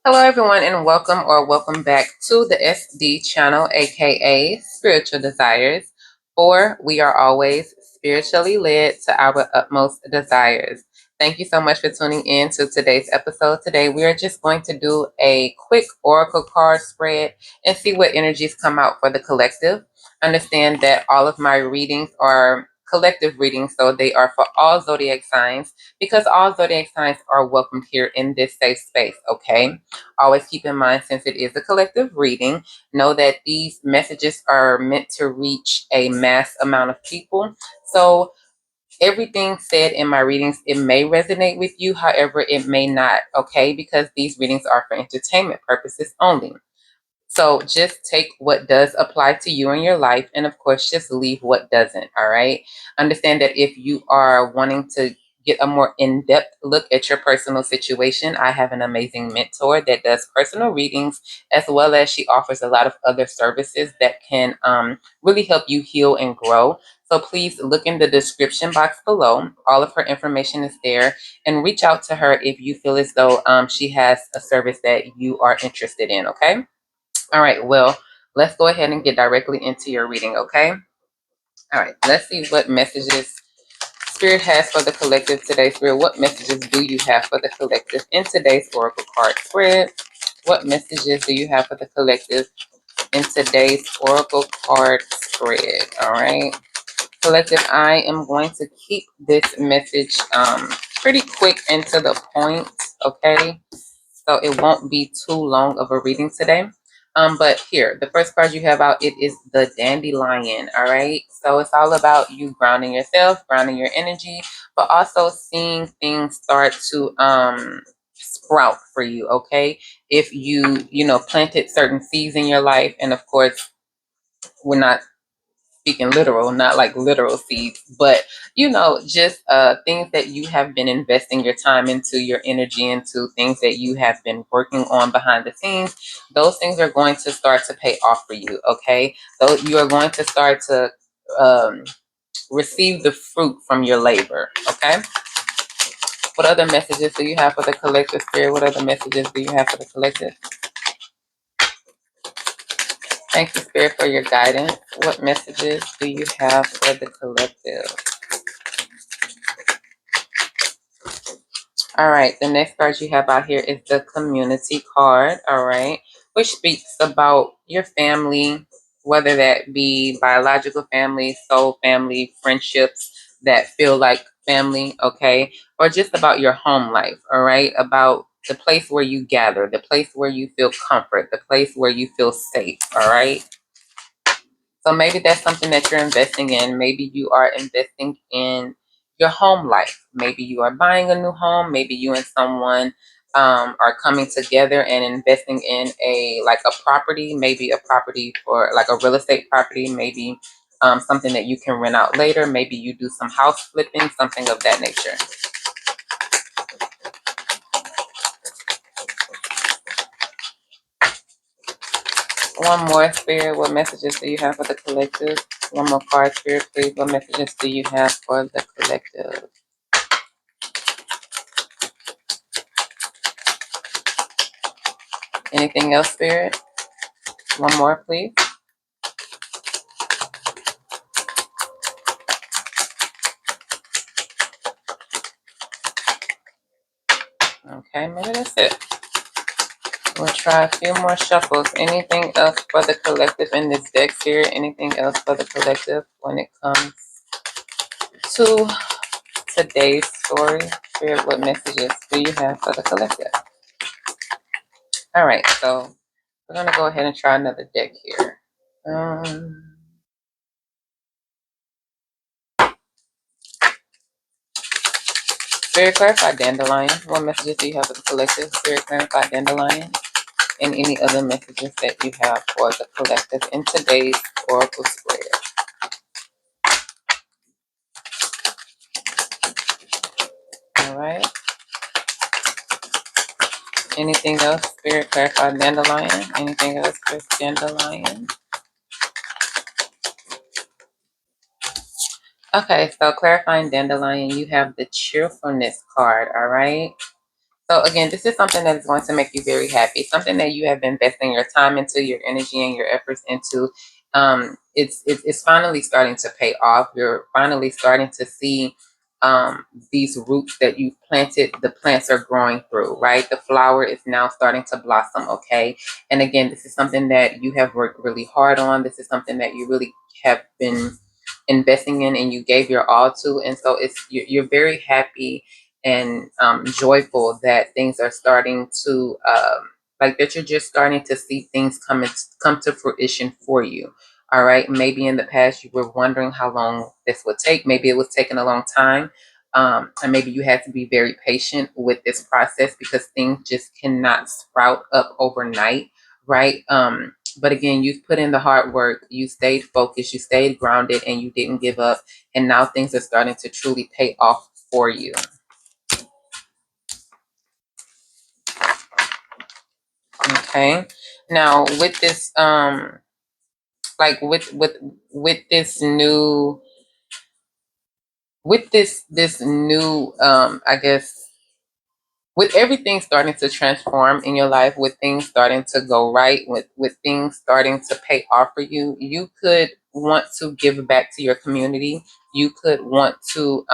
Hello, everyone, and welcome back to the SD channel, aka Spiritual Desires, for we are always spiritually led to our utmost desires. Thank you so much for tuning in to today's episode. Today, we are just going to do a quick oracle card spread and see what energies come out for the collective. Understand that all of my readings are collective readings, so they are for all zodiac signs because all zodiac signs are welcomed here in this safe space, okay? Always keep in mind, since it is a collective reading, know that these messages are meant to reach a mass amount of people. So everything said in my readings, it may resonate with you, however, it may not, okay? Because these readings are for entertainment purposes only. So just take what does apply to you in your life, and of course, just leave what doesn't. All right. Understand that if you are wanting to get a more in-depth look at your personal situation, I have an amazing mentor that does personal readings, as well as she offers a lot of other services that can really help you heal and grow. So please look in the description box below. All of her information is there, and reach out to her if you feel as though she has a service that you are interested in. Okay. All right, well, let's go ahead and get directly into your reading, okay? All right, let's see what messages Spirit has for the collective today. Spirit, what messages do you have for the collective in today's oracle card spread? What messages do you have for the collective in today's oracle card spread? All right, collective, I am going to keep this message pretty quick and to the point, okay? So it won't be too long of a reading today. But here, the first card you have out, it is the dandelion. All right. So it's all about you grounding yourself, grounding your energy, but also seeing things start to sprout for you. Okay. If you planted certain seeds in your life, and of course, we're not speaking literal, not like literal seeds, but just things that you have been investing your time into, your energy into, things that you have been working on behind the scenes. Those things are going to start to pay off for you. Okay, so you are going to start to um, receive the fruit from your labor. Okay. What other messages do you have for the collective, Spirit? What other messages do you have for the collective? Thank you, Spirit, for your guidance. What messages do you have for the collective? All right, the next card you have out here is the community card, all right, which speaks about your family, whether that be biological family, soul family, friendships that feel like family, okay, or just about your home life, all right, about the place where you gather, the place where you feel comfort, the place where you feel safe, all right. So maybe that's something that you're investing in. Maybe you are investing in your home life. Maybe you are buying a new home. Maybe you and someone are coming together and investing in a property, maybe a property for like a real estate property, maybe something that you can rent out later. Maybe you do some house flipping, something of that nature. One more, Spirit. What messages do you have for the collective? One more card, Spirit, please. What messages do you have for the collective? Anything else, Spirit? One more, please. Okay, maybe that's it. We'll try a few more shuffles. Anything else for the collective in this deck, Spirit? Anything else for the collective when it comes to today's story? Spirit, what messages do you have for the collective? All right, so we're going to go ahead and try another deck here. Spirit, clarify dandelion. What messages do you have for the collective? Spirit, clarify dandelion. And any other messages that you have for the collective in today's oracle spread. All right. Anything else? Spirit, clarify dandelion. Anything else for dandelion? Okay, so clarifying dandelion, you have the cheerfulness card. All right. So again, this is something that is going to make you very happy. Something that you have been investing your time into, your energy, and your efforts into. It's finally starting to pay off. You're finally starting to see these roots that you've planted. The plants are growing through, right? The flower is now starting to blossom. Okay, and again, this is something that you have worked really hard on. This is something that you really have been investing in, and you gave your all to, and so you're very happy and joyful that things are starting to like that you're just starting to see things come to fruition for you. All right, maybe in the past you were wondering how long this would take. Maybe it was taking a long time, and maybe you had to be very patient with this process because things just cannot sprout up overnight, right? But again, you've put in the hard work, you stayed focused, you stayed grounded, and you didn't give up, and now things are starting to truly pay off for you. Okay. Now with this like with this new this new I guess with everything starting to transform in your life, with things starting to go right, with things starting to pay off for you, you could want to give back to your community. You could want to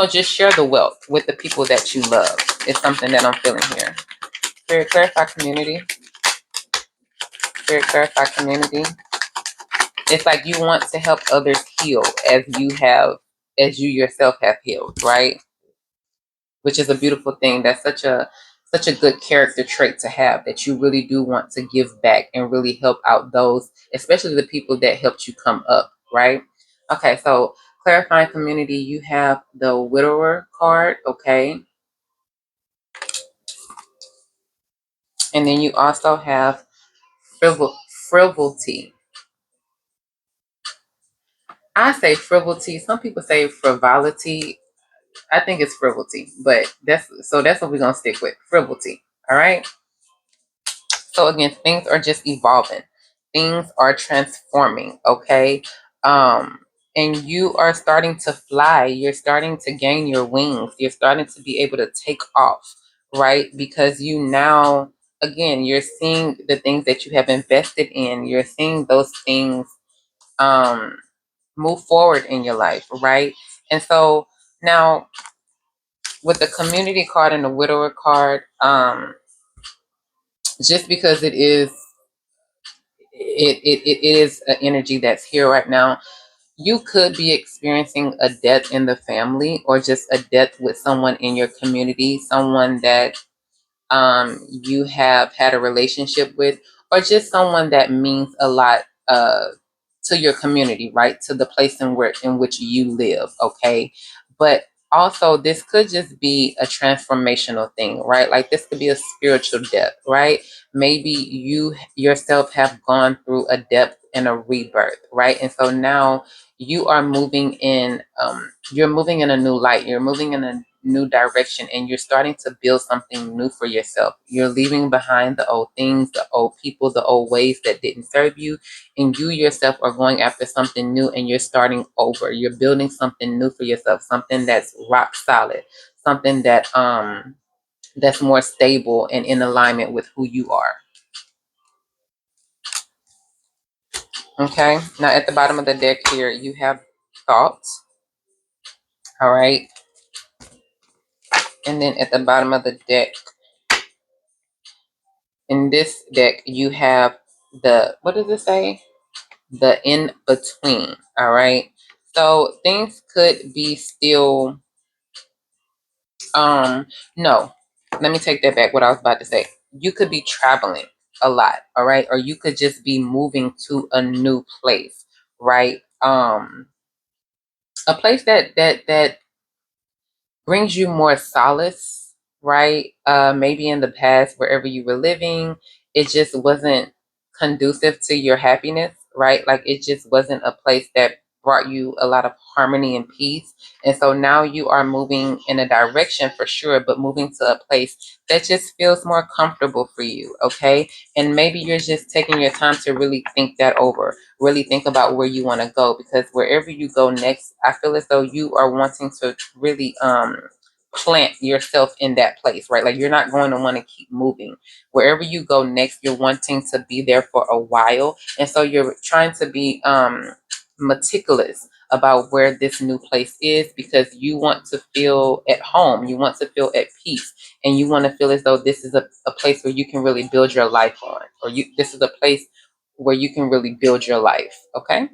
just share the wealth with the people that you love. It's something that I'm feeling here. Spirit clarify community. Spirit clarify community. It's like you want to help others heal as you yourself have healed, right? Which is a beautiful thing. That's such a good character trait to have, that you really do want to give back and really help out those, especially the people that helped you come up, right? Okay, so clarifying community, you have the widower card, okay? And then you also have frivolity. I say frivolity. Some people say frivolity. I think it's frivolity, but that's what we're gonna stick with. Frivolity. All right. So again, things are just evolving. Things are transforming. Okay. Um, and you are starting to fly. You're starting to gain your wings. You're starting to be able to take off, right? Because you now, again, you're seeing the things that you have invested in. You're seeing those things um move forward in your life, right? And so now with the community card and the widower card, just because it is an energy that's here right now, you could be experiencing a death in the family, or just a death with someone in your community, someone that you have had a relationship with, or just someone that means a lot to your community, right? To the place in which you live, okay? But also, this could just be a transformational thing, right? Like this could be a spiritual depth, right? Maybe you yourself have gone through a depth and a rebirth, right? And so now you're moving in a new light. You're moving in a new direction, and you're starting to build something new for yourself. You're leaving behind the old things, the old people, the old ways that didn't serve you, and you yourself are going after something new, and you're starting over. You're building something new for yourself, something that's rock solid, something that's more stable and in alignment with who you are. Okay, now at the bottom of the deck here you have thoughts. All right, and then at the bottom of the deck, in this deck, you have the, what does it say? The in between. All right. So things could be still, no, let me take that back. What I was about to say. You could be traveling a lot. All right. Or you could just be moving to a new place, right? A place that brings you more solace, right? Maybe in the past, wherever you were living, it just wasn't conducive to your happiness, right? Like it just wasn't a place that brought you a lot of harmony and peace. And so now you are moving in a direction for sure, but moving to a place that just feels more comfortable for you, okay? And maybe you're just taking your time to really think that over, really think about where you want to go, because wherever you go next, I feel as though you are wanting to really plant yourself in that place, right? Like you're not going to want to keep moving. Wherever you go next, you're wanting to be there for a while. And so you're trying to be meticulous about where this new place is, because you want to feel at home. You want to feel at peace. And you want to feel as though this is a place where you can really build your life on. Or this is a place where you can really build your life. Okay?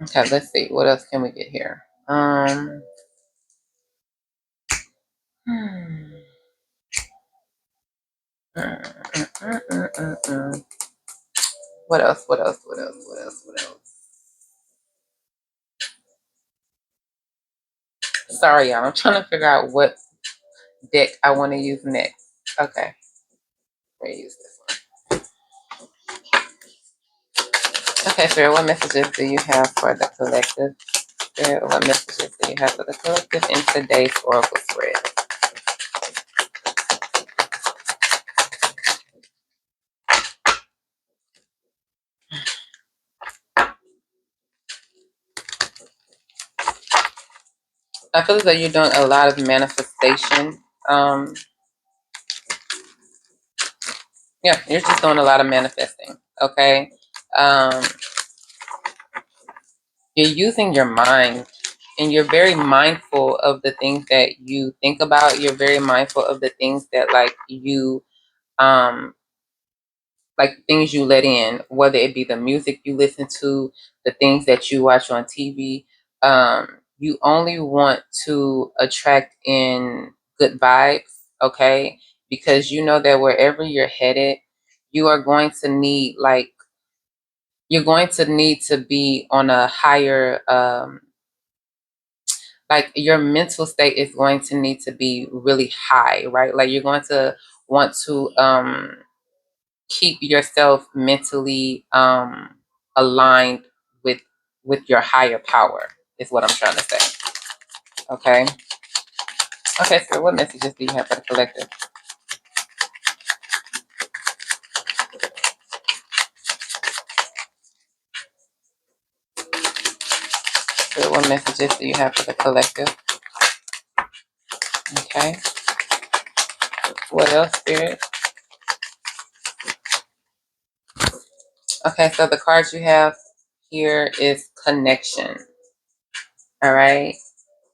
Okay, let's see. What else can we get here? Hmm. What else? What else? What else? What else? What else? Sorry, y'all. I'm trying to figure out what deck I want to use next. Okay, let me use this one. Okay, Spirit, what messages do you have for the collective? Spirit, what messages do you have for the collective in today's oracle spread? I feel as though you're doing a lot of manifestation. Um, yeah, you're just doing a lot of manifesting. Okay. Um, you're using your mind, and you're very mindful of the things that you think about. You're very mindful of the things that um like things you let in, whether it be the music you listen to, the things that you watch on TV. You only want to attract in good vibes, okay? Because you know that wherever you're headed, you are going to need you're going to need to be on a higher like your mental state is going to need to be really high, right? Like you're going to want to keep yourself mentally aligned with your higher power is what I'm trying to say. Okay. Okay, so what messages do you have for the collective? So what messages do you have for the collective? Okay. What else, Spirit? Okay, so the cards you have here is connection. All right.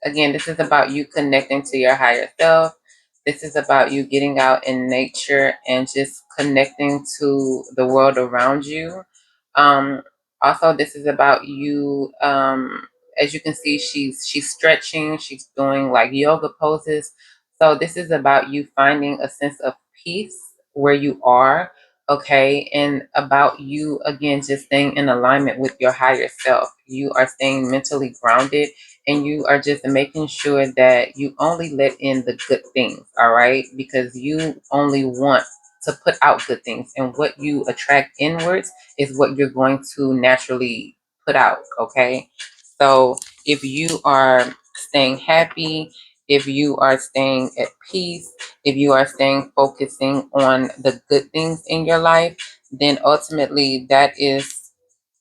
Again, this is about you connecting to your higher self. This is about you getting out in nature and just connecting to the world around you. Um, Also, this is about you. As you can see, she's stretching. She's doing like yoga poses. So this is about you finding a sense of peace where you are. Okay, and about you again just staying in alignment with your higher self. You are staying mentally grounded, and you are just making sure that you only let in the good things, all right? Because you only want to put out good things, and what you attract inwards is what you're going to naturally put out, okay? So if you are staying happy, if you are staying at peace, if you are staying focusing on the good things in your life, then ultimately that is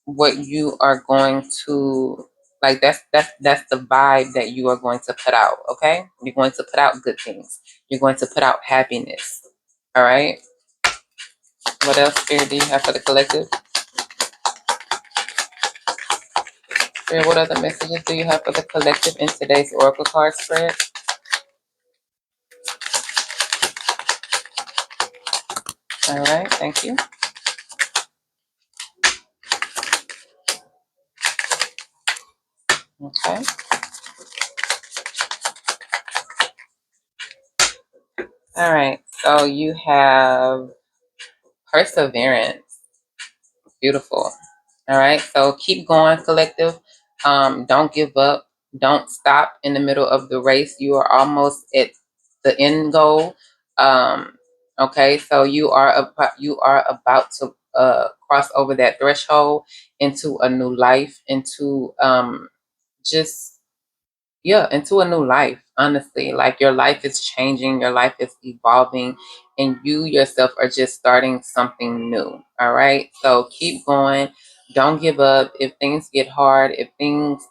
what you are going to like. That's the vibe that you are going to put out. Okay, you're going to put out good things. You're going to put out happiness. All right. What else, Spirit, do you have for the collective? Spirit, what other messages do you have for the collective in today's oracle card spread? All right, thank you. Okay. All right, so you have perseverance. Beautiful. All right. So keep going, collective. Don't give up. Don't stop in the middle of the race. You are almost at the end goal. Okay. So you are about to cross over that threshold into a new life, into just yeah, into a new life. Honestly, like your life is changing, your life is evolving, and you yourself are just starting something new. All right, so keep going. Don't give up. If things get hard, if things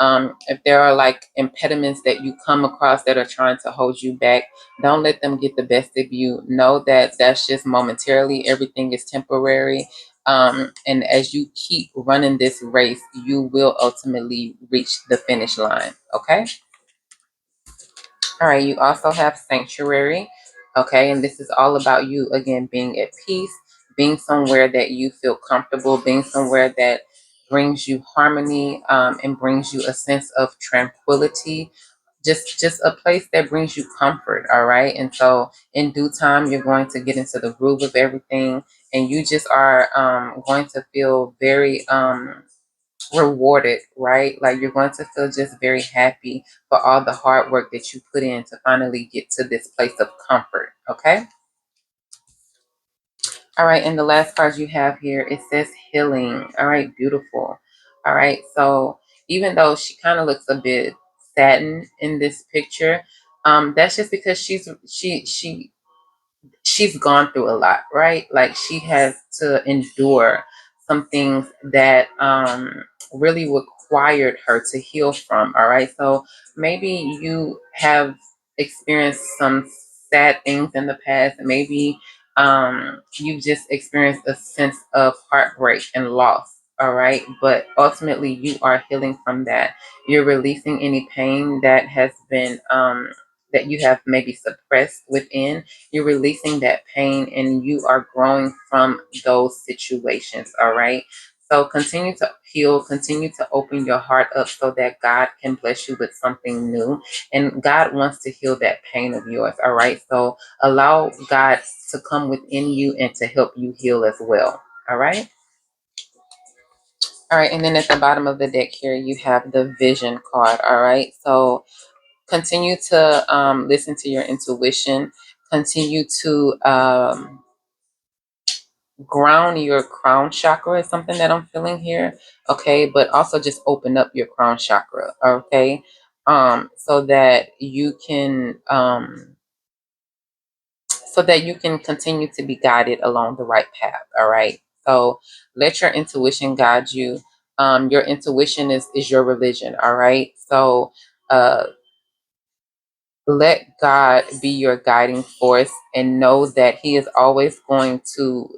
If there are like impediments that you come across that are trying to hold you back, don't let them get the best of you. Know that that's just momentarily. Everything is temporary. And as you keep running this race, you will ultimately reach the finish line. Okay. All right, you also have sanctuary. Okay, and this is all about you again being at peace, being somewhere that you feel comfortable, being somewhere that brings you harmony, and brings you a sense of tranquility. Just a place that brings you comfort. All right, and so in due time, you're going to get into the groove of everything, and you just are going to feel very rewarded, right? Like you're going to feel just very happy for all the hard work that you put in to finally get to this place of comfort. Okay. All right. And the last card you have here, it says healing. All right. Beautiful. All right. So even though she kind of looks a bit saddened in this picture, that's just because she's gone through a lot, right? Like she has to endure some things that really required her to heal from. All right. So maybe you have experienced some sad things in the past. Maybe you've just experienced a sense of heartbreak and loss. All right. But ultimately, you are healing from that. You're releasing any pain that has been, that you have maybe suppressed within. You're releasing that pain and you are growing from those situations. All right. So continue to heal, continue to open your heart up so that God can bless you with something new. And God wants to heal that pain of yours. All right. So allow God to come within you and to help you heal as well. All right. All right. And then at the bottom of the deck here, you have the vision card. All right. So continue to listen to your intuition. Continue to ground your crown chakra is something that I'm feeling here. Okay, but also just open up your crown chakra. Okay, so that you can continue to be guided along the right path. All right. So let your intuition guide you. Your intuition is your religion. All right. So uh let God be your guiding force and know that He is always going to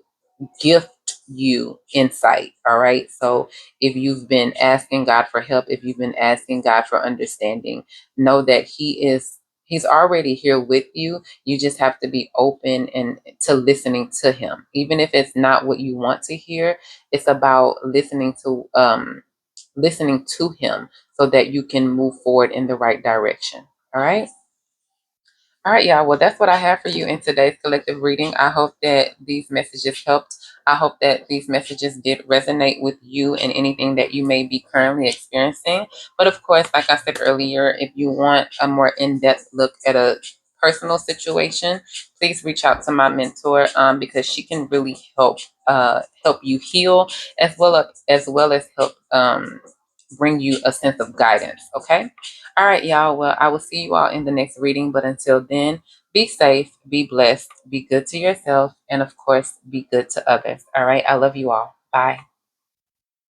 gift you insight. All right. So if you've been asking God for help, if you've been asking God for understanding, know that He's already here with you. You just have to be open and to listening to Him. Even if it's not what you want to hear, it's about listening to Him so that you can move forward in the right direction. All right. All right, y'all. Well, that's what I have for you in today's collective reading. I hope that these messages helped. I hope that these messages did resonate with you and anything that you may be currently experiencing. But of course, like I said earlier, if you want a more in-depth look at a personal situation, please reach out to my mentor, because she can really help you heal as well as help bring you a sense of guidance. Okay. All right, y'all. Well, I will see you all in the next reading. But until then, be safe, be blessed, be good to yourself, and of course, be good to others. All right. I love you all. Bye.